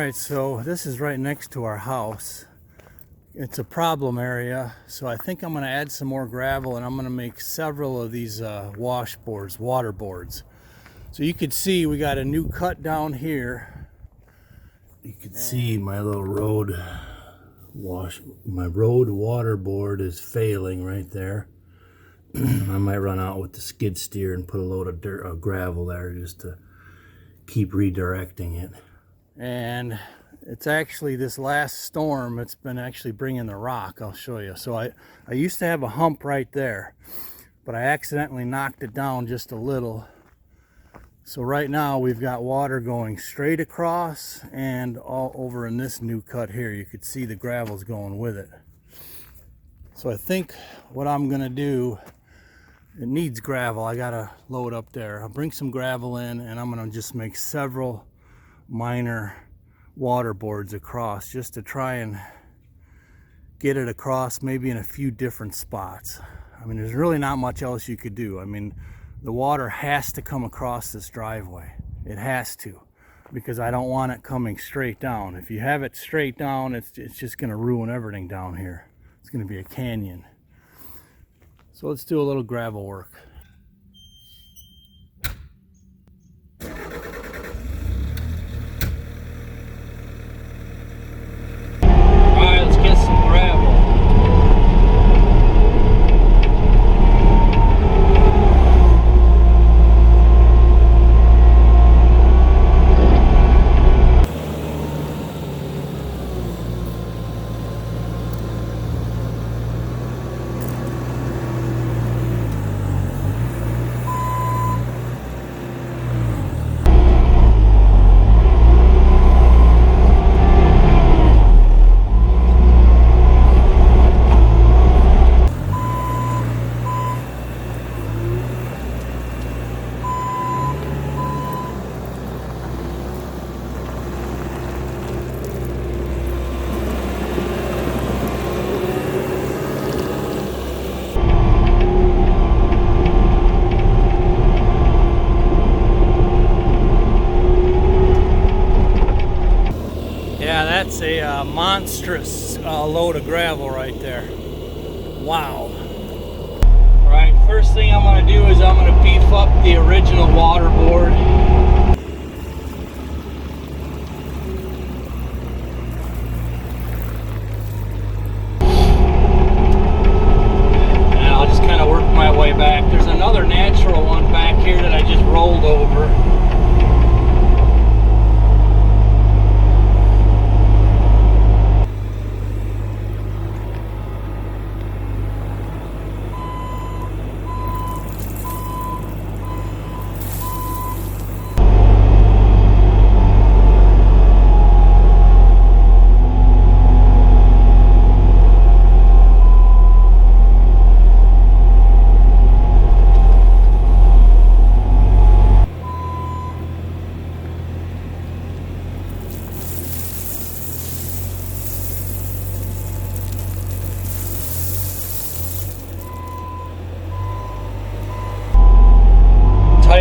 Alright, so this is right next to our house. It's a problem area, so I think I'm going to add some more gravel and I'm going to make several of these washboards, water boards. So you can see we got a new cut down here. You can see my little road water board is failing right there. I might run out with the skid steer and put a load of dirt, gravel there just to keep redirecting it. And it's actually this last storm, it's been actually bringing the rock. I'll show you. So I used to have a hump right there, but I accidentally knocked it down just a little. So right now we've got water going straight across and all over in this new cut here. You could see the gravel's going with it. So I think what I'm gonna do, it needs gravel. I gotta load up there. I'll bring some gravel in and I'm gonna just make several minor water boards across just to try and get it across maybe in a few different spots. I mean, there's really not much else you could do. I mean, the water has to come across this driveway. It has to, because I don't want it coming straight down. If you have it straight down, it's just gonna ruin everything down here. It's gonna be a canyon. So let's do a little gravel work. That's a monstrous load of gravel right there. Wow. Alright, first thing I'm going to do is I'm going to beef up the original water board. And I'll just kind of work my way back. There's another natural one back here that I just rolled over.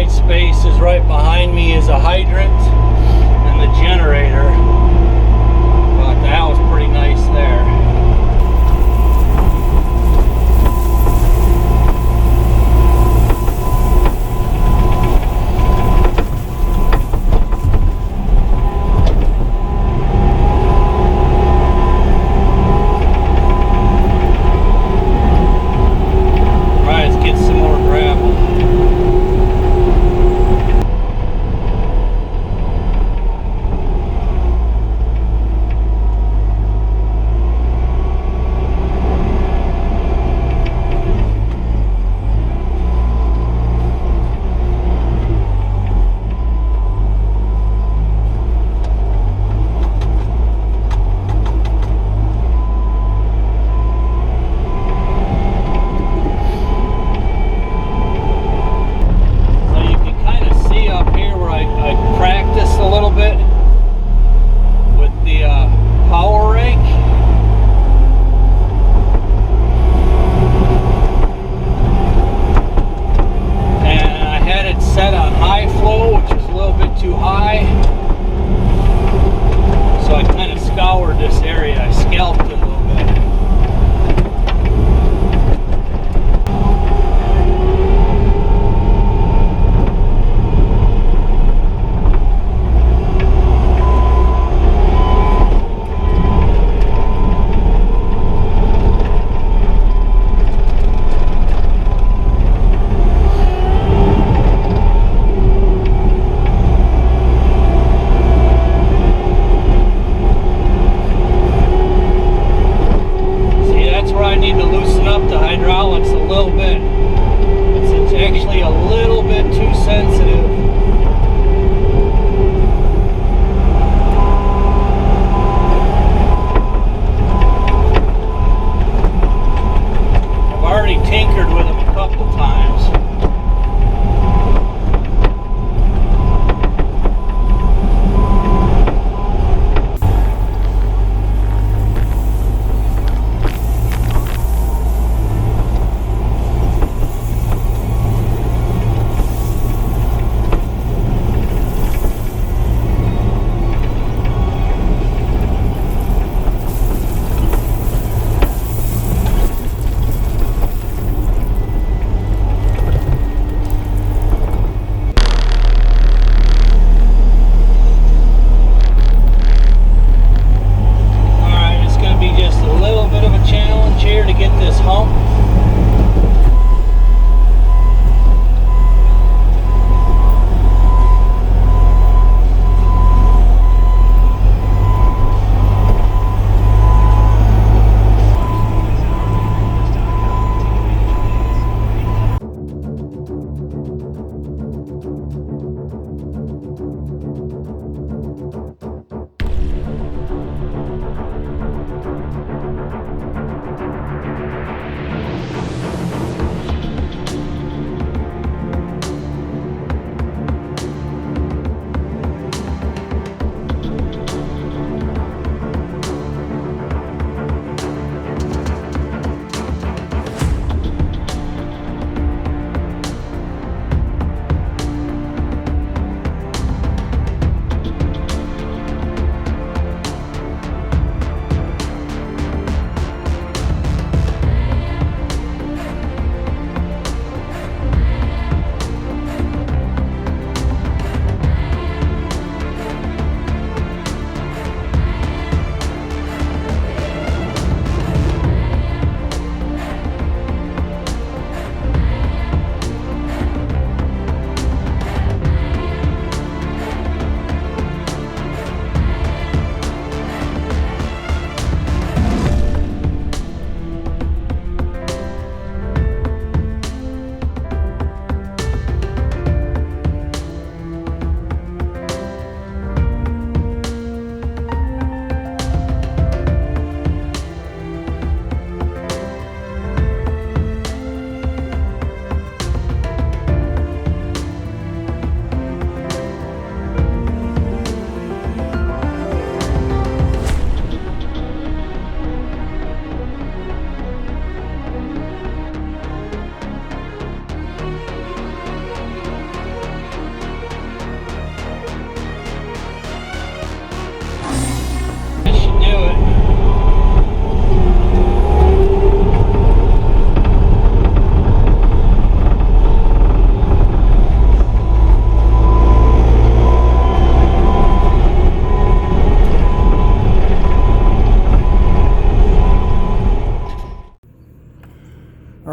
Space is right behind me is a hydrant and the generator, but that was pretty nice there. Right, let's get some more gravel. scalped it a little bit.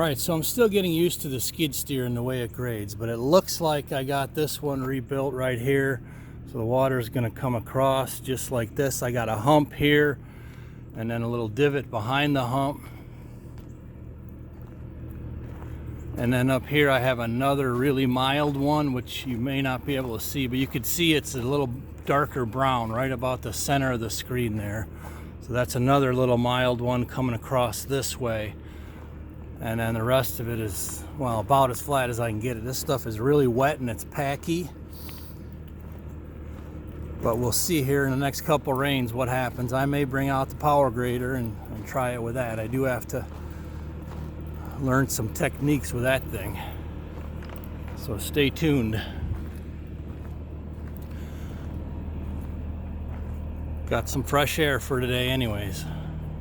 Alright, so I'm still getting used to the skid steer and the way it grades, but it looks like I got this one rebuilt right here. So the water is going to come across just like this. I got a hump here and then a little divot behind the hump. And then up here I have another really mild one, which you may not be able to see, but you can see it's a little darker brown right about the center of the screen there. So that's another little mild one coming across this way. And then the rest of it is, well, about as flat as I can get it. This stuff is really wet and it's packy. But we'll see here in the next couple rains what happens. I may bring out the power grader and try it with that. I do have to learn some techniques with that thing. So stay tuned. Got some fresh air for today anyways.